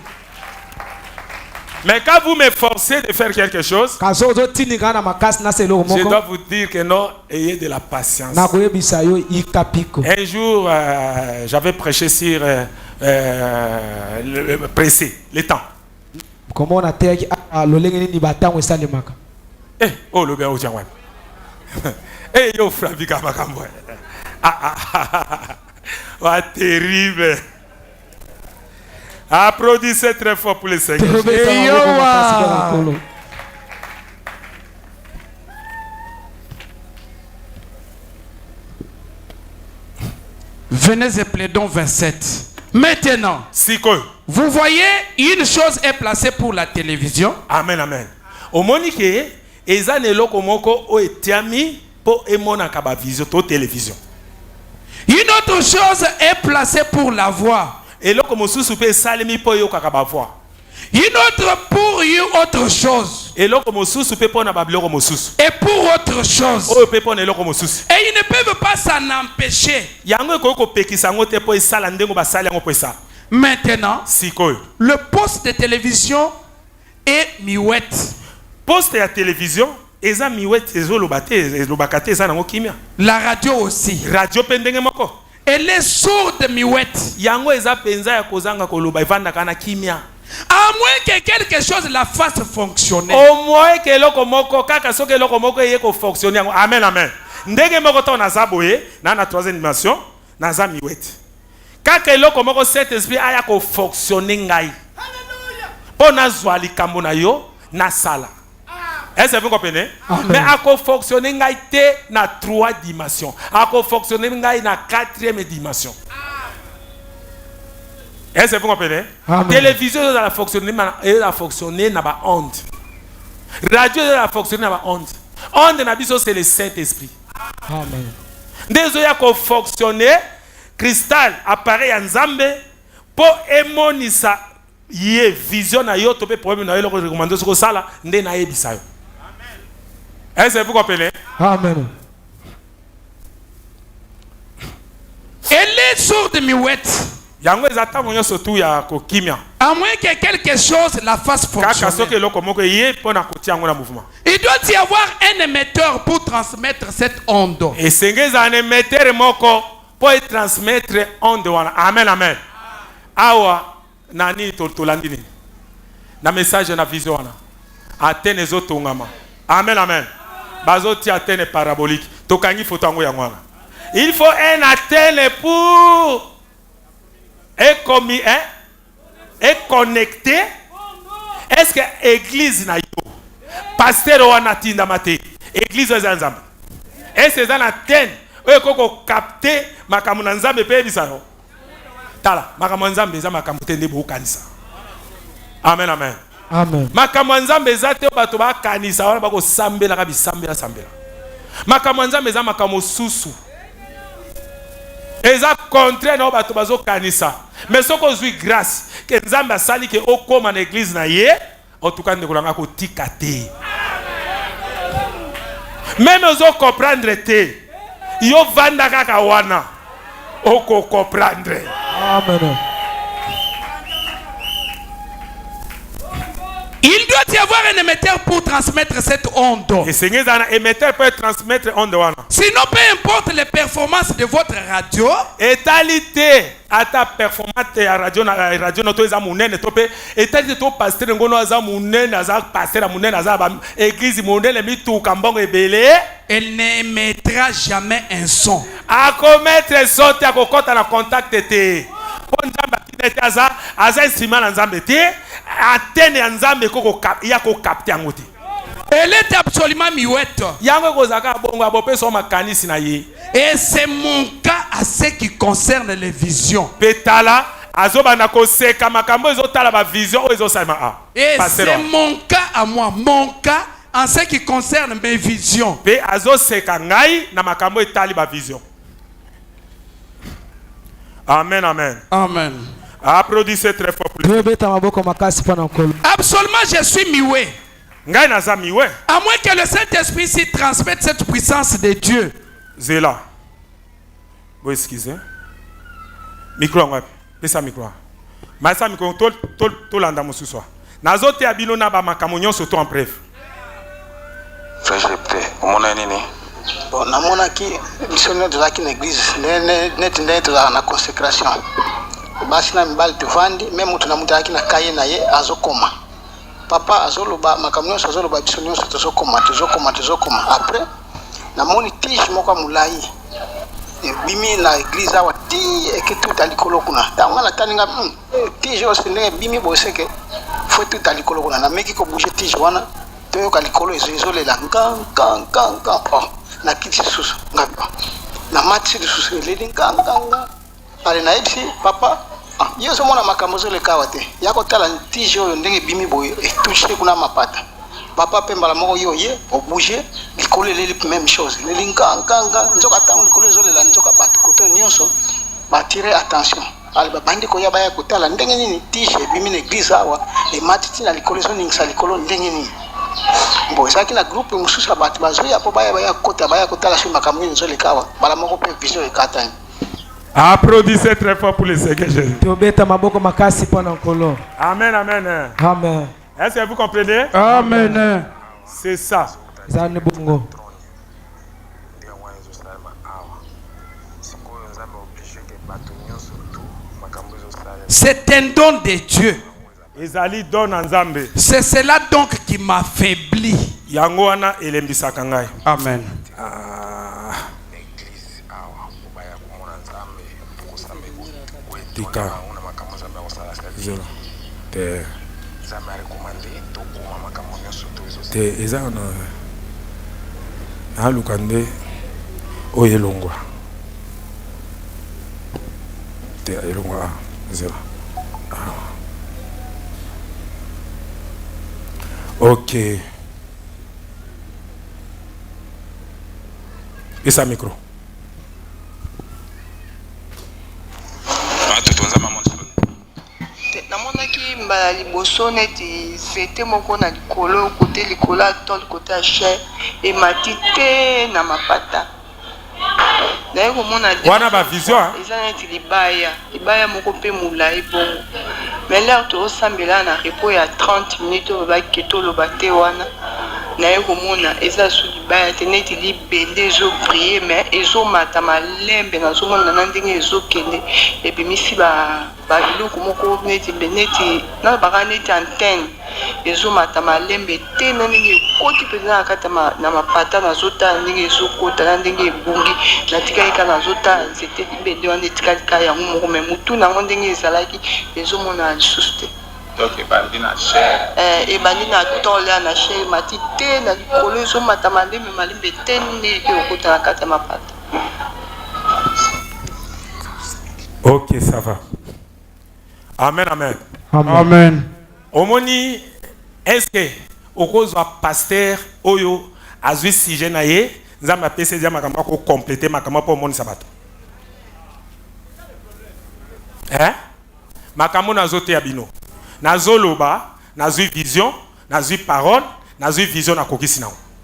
[SPEAKER 1] Mais quand vous me forcez de faire quelque chose,
[SPEAKER 2] Kaso ozotindika na makasi na selo
[SPEAKER 1] je dois
[SPEAKER 2] moko.
[SPEAKER 1] vous dire que non, ayez de la patience.
[SPEAKER 2] Na koyebisa yo ikapiko.
[SPEAKER 1] Un jour, j'avais prêché sur le pressé, le temps.
[SPEAKER 2] Comment on a teki lolenge nini batango esalemaka.
[SPEAKER 1] Eh, oh, le gars, Ojanwan. Eh, yo, Frabika Makambo. Ah, terrible. Applaudissez très fort pour le Seigneur.
[SPEAKER 2] Tobeta maboko makasi mpo na nkolo.
[SPEAKER 3] Venez et plaidons 27. Maintenant,
[SPEAKER 1] Siko.
[SPEAKER 3] vous voyez, une chose est placée pour la télévision.
[SPEAKER 1] Amen, amen. Au Monique, eza neloko moko o etiami po emona kaba vision to télévision.
[SPEAKER 3] Une autre chose est placée pour la voix.
[SPEAKER 1] Eloko mosusu pe salemi po yo kaba voix.
[SPEAKER 3] Une autre pour une autre chose.
[SPEAKER 1] Eloko mosusu pe pona ba biloko mosusu.
[SPEAKER 3] Et pour autre chose.
[SPEAKER 1] O pe pona eloko mosusu.
[SPEAKER 3] Et ils ne peuvent pas s'en empêcher.
[SPEAKER 1] Yango ko ko pekisa ngo te po esala ndengo ba sala ngo po esa.
[SPEAKER 3] Maintenant,
[SPEAKER 1] Siko.
[SPEAKER 3] le poste de télévision est miouette.
[SPEAKER 1] Poste ya télévision eza miwet ezolobate ezolobakate eza nango kimia.
[SPEAKER 3] La radio aussi.
[SPEAKER 1] Radio pe ndenge moko.
[SPEAKER 3] Elle est sourde miouette.
[SPEAKER 1] Yango eza penza ya kozanga koloba evanda kana kimia.
[SPEAKER 3] À moins que quelque chose la fasse fonctionner.
[SPEAKER 1] Au moins que eloko moko kaka soki eloko moko eye ko fonctionner yango. Amen, amen. Ndenge moko to naza boye na 3e dimension naza miwet. Kaka eloko moko cet esprit aya ko fonctionner ngai. Po nazwa likambo na yo na sala. Est-ce que vous comprenez? Mais à quoi fonctionner ngai te na 3 dimensions. À quoi fonctionner ngai na 4e dimension. Est-ce que vous comprenez?
[SPEAKER 2] Amen.
[SPEAKER 1] Télévision elle a fonctionné na ba onde. Radio elle a fonctionné na ba onde. Onde na biso c'est le Saint-Esprit.
[SPEAKER 2] Amen.
[SPEAKER 1] Ndezo ya ko fonctionner cristal appareil ya Nzambe po emonisa ye vision na yo to pe problème na yo ko recommander ce ko sala nde na yebisa yo. Est-ce que vous comprenez?
[SPEAKER 2] Amen.
[SPEAKER 3] Elle est sourde miouette.
[SPEAKER 1] Yango ezatamo nyoso tu ya kokimia.
[SPEAKER 3] À moins que quelque chose la fasse
[SPEAKER 1] Kaka soki
[SPEAKER 3] fonctionner.
[SPEAKER 1] eloko moko ye pona kotia yango na mouvement.
[SPEAKER 3] Il doit y avoir un émetteur pour transmettre cette onde.
[SPEAKER 1] Esengeza un émetteur moko po e transmettre onde wana. Amen, amen. Awa nani to landini. na message na vision wana antenne ezotongama. Amen, amen. Bazoti antenne parabolique. Tokangi photo yango ya mwana. Il faut un antenne pour et connecter. Est-ce que église na yo pasteur wana tinda mate église za nzambe est-ce que za antenne oyo koko capter makambo na nzambe pe bisano tala makambo na nzambe za makambo te ndebo kanisa. Amen, amen.
[SPEAKER 2] Amen.
[SPEAKER 1] Makambo na nzambe za te bato ba kanisa wana bako sambela ka bisambela sambela. Makambo na nzambe za makambo susu eza contraire na bato bazo kanisa. Mais ce qu'on joue grâce que nzambe asali ke okoma na église na ye en tout cas ndekolanga ko tikate. Même ozo comprendre te yo vanda kaka wana oko comprendre.
[SPEAKER 2] Amen.
[SPEAKER 3] Il doit y avoir un émetteur pour transmettre cette onde.
[SPEAKER 1] Et Seigneur un émetteur peut transmettre onde wana.
[SPEAKER 3] Sinon, peu importe les performances de votre radio,
[SPEAKER 1] Étalité à ta performance à radio no to eza munene to pe étalité to pasteur ngono aza munene aza pasteur munene aza ba église munene mitu kambongo ebele.
[SPEAKER 3] elle n'émettra jamais un son.
[SPEAKER 1] A commettre sorte à kokota na contact te. Po nzambe kinete aza nsima na nzambe te antenne ya nzambe koko ya ko capter yango te.
[SPEAKER 3] Elle est absolument miouette.
[SPEAKER 1] Yango kozaka bongo abope so makanisi na ye.
[SPEAKER 3] Et c'est mon cas à ce qui concerne les visions.
[SPEAKER 1] Petala azoba na koseka makambo ezotala ba vision o ezosalema a.
[SPEAKER 3] Et c'est mon cas à moi, mon cas en ce qui concerne mes visions.
[SPEAKER 1] Pe azoseka ngai na makambo etali ba vision. Amen, amen.
[SPEAKER 3] Amen.
[SPEAKER 1] Applaudissez très fort pour
[SPEAKER 2] Dieu beta maboko makasi pana nkolo.
[SPEAKER 3] Absolument, je suis mioué.
[SPEAKER 1] ngai naza miwe.
[SPEAKER 3] À moins que le Saint-Esprit s'y transmette cette puissance de Dieu.
[SPEAKER 1] Zela. Vous excusez. Micro ngwapi. Pesa micro. Masa micro to landa mususwa. Nazote abino na ba makambo nyonso to en bref.
[SPEAKER 4] Frère omona nini?
[SPEAKER 5] Bon, namona ki missionnaire de la église net na consécration. Basi na mbali tuvandi même mutu na mutu akina kaye na ye azokoma. Papa azoloba makambo nyonso azoloba biso nyonso tozokoma. Après namoni tige moko mulai. Bimi na église awa ti eke tout alikolo kuna. Tanga na taninga tige osende bimi boseke faut tout alikolo kuna na meki ko bouger tige wana to ka likolo ezolela kan oh na kiti susu ngabi na match de susu leli kan ale na ipsi papa yeso mona makambo zole kawate yako tala tige oyo ndenge bimi boyo e toucher kuna mapata papa pembala moko yo ye o bouger likolo leli même chose leli kan nzoka tango likolo ezolela nzoka batu koto nyonso ba tirer attention ale babandi ko ya baya kotala ndenge nini tige bimi na église awa e match na likolo zo ningisa likolo ndenge nini. Bon, ça qui na groupe mususu abatu bazoya po baya kotala sur makambo nzole kawa bala moko pe vision e katani.
[SPEAKER 1] Applaudissez très fort pour le Seigneur Jésus.
[SPEAKER 2] Tobeta maboko makasi pana nkolo.
[SPEAKER 1] Amen, amen.
[SPEAKER 2] Amen.
[SPEAKER 1] Est-ce que vous comprenez?
[SPEAKER 3] Amen.
[SPEAKER 1] C'est ça.
[SPEAKER 2] Zane bongo.
[SPEAKER 3] C'est un don de Dieu.
[SPEAKER 1] Ezali don nzambe.
[SPEAKER 3] C'est cela donc qui m'affaiblit.
[SPEAKER 1] Yango wana elembisaka ngai.
[SPEAKER 3] Amen.
[SPEAKER 1] Tika. Zero. Te eza na alukande oyelongwa. Te elongwa zero. Ok. Et ça micro.
[SPEAKER 6] Namonaki mbala liboso neti fete moko na likolo côté likolo atol côté chair et matite na mapata. D'ailleurs komona
[SPEAKER 1] wana ba vision
[SPEAKER 6] eza neti libaya moko pe mulai bongo. Mais là to osambela na repos ya 30 minutes ba keto lo bate wana naye komona eza su libaya te neti libende ezobrille mais ezomata malembe nazomona na ndenge ezokende ebimisi babiloko moko neti na baka neti antenne ezomata malembe te na ndenge ekoti mpenza na kati na mapata nazotala ndenge ezokota na ndenge ebongi natikali kaka nazotala nzete libende wana etikali kaka yango moko me mutu nango ndenge ezalaki ezomona lisusu te.
[SPEAKER 4] Donc ebandi na chair.
[SPEAKER 6] Ebandi na tole na chair mati te na likolo ezomata malembe te nde eke okota na kati ya mapata.
[SPEAKER 1] Ok, ça va. Amen, amen.
[SPEAKER 3] Amen.
[SPEAKER 1] Omoni, est-ce que okozwa pasteur oyo azwi sujet na ye nzambe apesa dia makambo ko compléter makambo po moni sabato? Makambo nazote ya bino. Nazoloba, nazwi vision, nazwi parole, nazwi vision na kokisi nao.